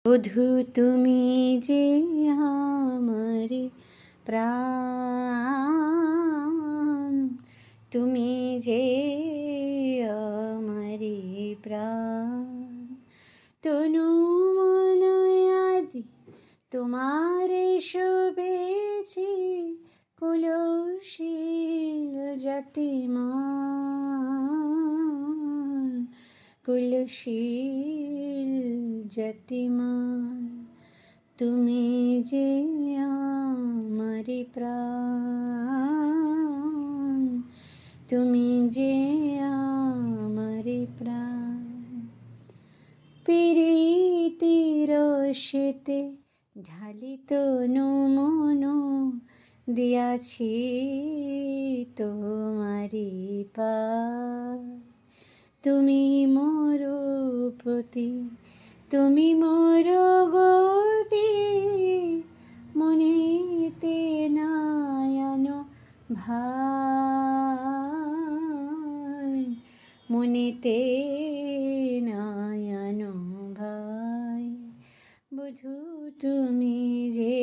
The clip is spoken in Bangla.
বধূ তুমি যে আমারে প্রাণ, তুমি যে আমারে প্রাণ, তনু মন আদি তোমারে শুভেছি, কুলশীল জাতিমান, কুলশীল জাতিমান, তুমি যে আমারি প্রাণ, তুমি যে আমারি প্রাণ। প্রীতির রসেতে ঢালি তনু মন দিয়াছি তোমারি পায়, তুমি মোর পতি, তুমি মোর গতি, মনেতে নয়ন ভাই, মনেতে নয়ন ভাই, বধূ তুমি যে